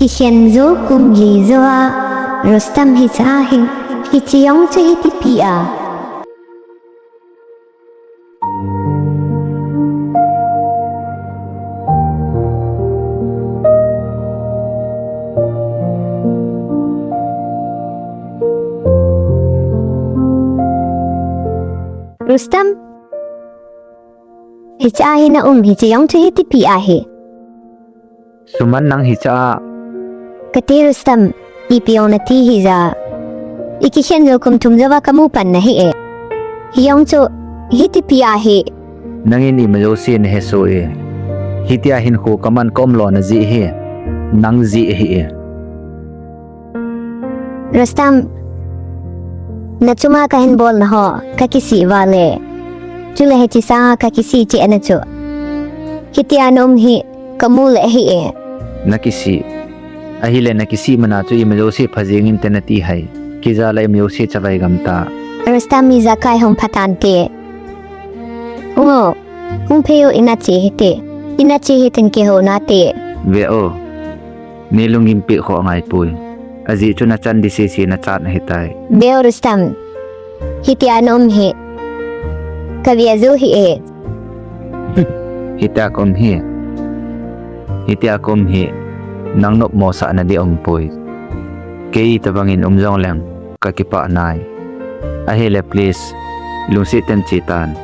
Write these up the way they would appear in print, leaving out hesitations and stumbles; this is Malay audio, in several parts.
hinkho 𝗭-𝗦𝘁𝘂𝗱𝗶cie Rustam hisahin 𝗭-𝗦𝘁𝘂𝗱𝗶cie Rustam hisahin na 𝗭-𝗦𝘁𝘂𝗱𝗶cie Suman nang hica Kati Rustam ipiong na ti hiza Hinkho kum-tumzawa kamupan na hie Hinkho 𝗭-𝗦𝘁𝘂𝗱𝗶ie nangin imajosi na heso hitia hinkho kaman komlo na zi nang zi Rustam Nachuma ka hinbol na ho kakisi wale Chule he chisa kakisi chi anacho Hitia nom hi kamule hie nakisi ahile nakisi manacho imajosi phajengin tenati hai kiza lai majosi chalai gamta Rustam miza kai hong patante Peo inachi hitin ke ho nate veo nilungim pi kho ngai pui aji chuna chan disi na chat na hitai Beo Rustam Hitia nom hi Kaviazu hi hitia kom hi nang nop mo sa na di pui kei tabangin umjong lem kakipa nai ahile please lungsi ten chitan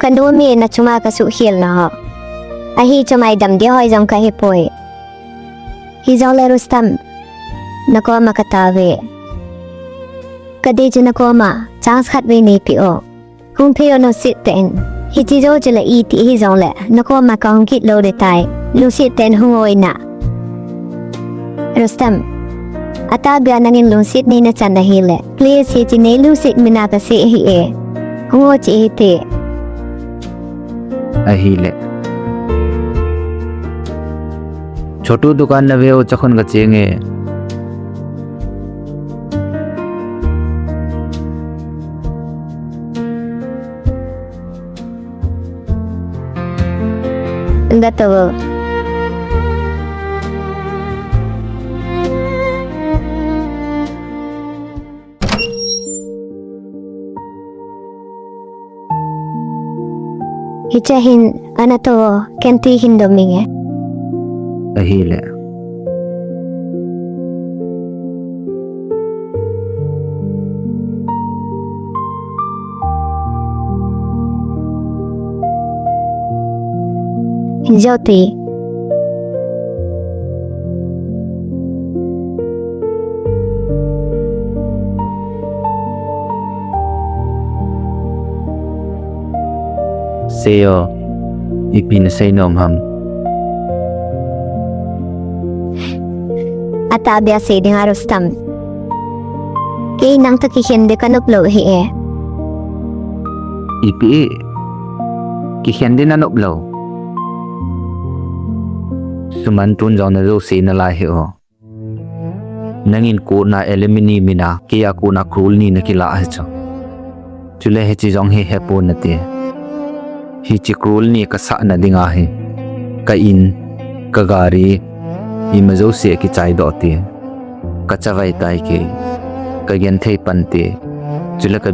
Kandumi na chuma ka suhil na ho Ahi chumay damdi hoi zong ka hipoi Hizong le Rustam Nako makatawi Kadiju nako ma Chans khatwi ni pio Peo no sitten Hitizo jila iti hizong le Nako ma ka hongkit lo detay Lu sitten hungoy na Rustam Atabia nangin lungsit ni na chan na hile Please hiti ni lusit minaka si hie Hungo chi hiti ahile छोटू दुकान न वेओ चखन का चेंगे Gatawo Hicahin anato kenti hindominge ahile Jyoti seyo ipin say nom ham Atabia si di nga Rustam Kay nang takihindi ka nuplo hie ipi kihyandi na noplo sumantun jaw na do si na lahi nangin ko na elimini mina kiya ko na krul ni nakila hacho chule he chi jong he hepo na te hi chi krul ni ka sa na dinga he ka in ka gari imajo se ki chai do te ka chawai tai ke ka gen thei pan te chule ka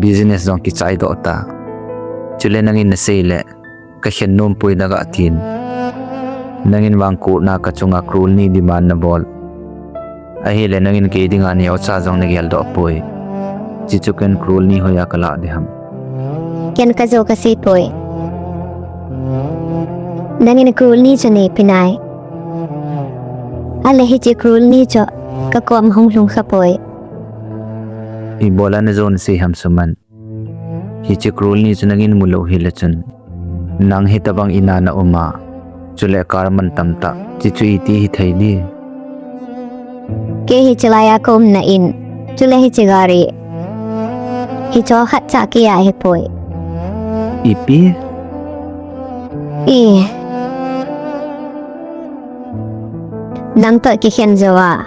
business jong ki chai do ta chule nangin na seile ka hen nom pui daga tin nangin wang ko na ka chunga krul ni demand na bol ahile nangin ke dinga ni ocha jong na gel do pui chichuken krul ni hoya kala de ham Ken ka zo kasi poi Nangin krul ni cho ni pinay Ale hichi krul ni cho Kakuam hong lung ka poi ibola na zone si ham suman hichi krul ni cho nangin mulo hilachun nang hitabang ina na uma chule karman tamta chichu iti hi thaidi Ke hichalaya kom na in Chule hichigari Hicho hatsa kiya hi poi ipi Nang to ki khen jawa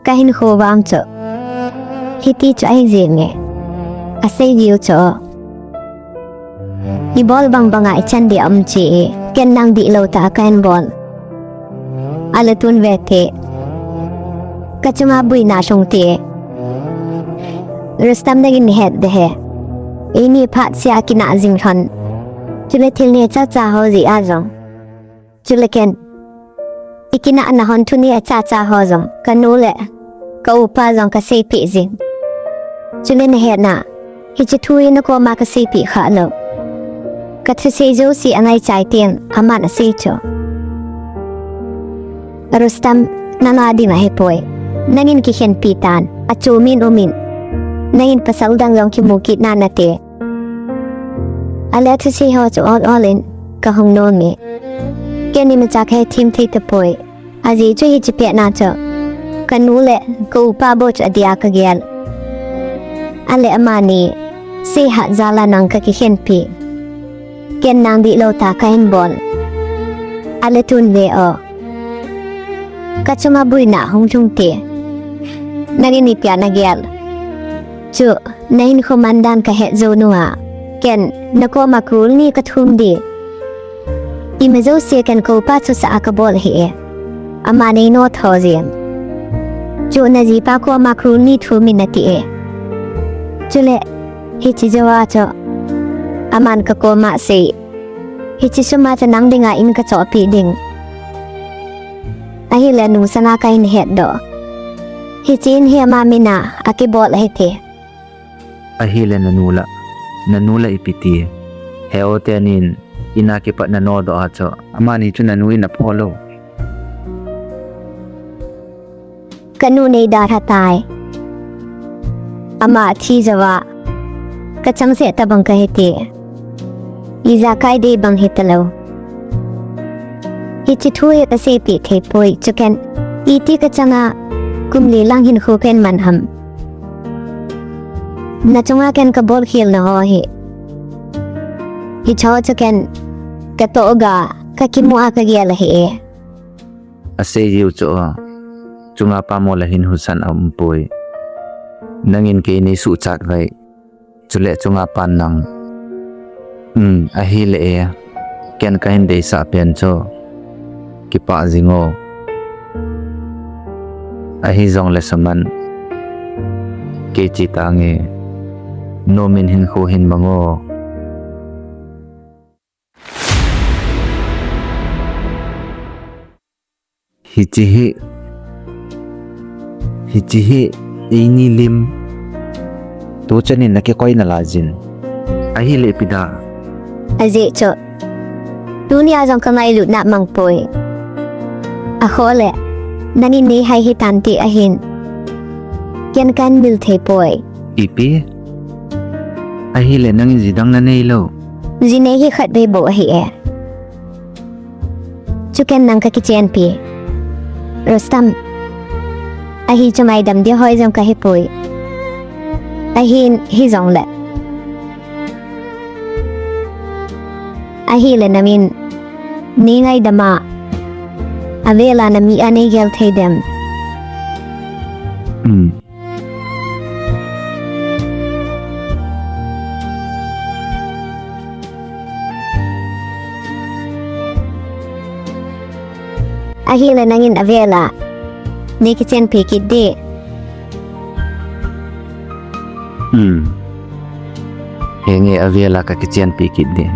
Kahin kho wang cho Hiti cho ay zinge Asay diyo cho Ibol bang banga ichan di chi Ken nang di lo ta kain bol alatun vete. Kachuma bui na shong te. Rustam nagin het dehe. Ini pat siya kina zing chan. Chule tilne cha cha ho zi azong. Chule ken. Ikina anahon tuni cha cha ho zong. Kanule. Ka upa zong ka sepi zing. Chule ne het na. Hichitui na ko ma ka sepi kha lo. Katrisizo si anay chai tien ama na sicho. Rustam nanadi na hepoy. Nangin kihen pitan at chumin umin. Nangin pasaldang long kimukit na nate. Alet si ho cho all in kahong non mi. Keni majak he tim tita poy. Azi cho hichipet na cho. Kanule ko upa boch adia kagyal. Ale amani si hat zala nang kakihen pi. Ken nang di lo ta ka hinbol. Ale tun ve o. Kachuma bui na hong chung te. Nagin ipya na gyal. Chu, na Hinkho mandan ka het zo nua. Ken, nako makrul ni kathum di. Imezo siya ken ko patso sa akabol hi e. Ama na ino thozien. Chu, na zipa ko makrul ni thumin na ti e. Chule, hichi jawa cho. Aman ka ko ma si. Hichi sumata nang di nga in ka cho pi ding. Ahila nung sana ka in het do. Hichi in hiya mamina akibol hiti. Ahile nanula ipiti heo tenin inakipat na nodo acho amani chu nanui na polo Kanunay darhatay. Ama thi jawa kachang se tabang kahiti. Izakay de bang hitalo. Hichithuye kasepi thepoy chuken iti kachanga kumli lang Hinkho ken manham. Nachunga ken kabol khil na ho hi. Hichaw chuken katooga kakimua kagyala hi e. ase yu cho chunga pa mo la hin husan ampoi nangin ke ni su chat vai chule chunga pan nang ahile e ken kain de sa pen cho ki pa zingo ahi zong le saman ke chi tange no min Hinkho hin mango hichihi ini lim to chanin nake koi na lajin ahi le pida Azi cho. Dunia zong kamay lut na mangpoy. Ako le. Nangin ni hay hitanti ahin. Yan kan bil tepoy. ipi ahi le nang zidang na neilo Zinehi khat bebo ahi e. Chuken nang kakichen pi. Rustam. Ahi chumay dam di hoy zong kahipoy. Ahin hi zong le. Ahi le namin. Ningay dama. Avela na mi anay gel tay dem. Ahi le nangin avela. Nikichen pikit di. henge avela ka kichen pikit di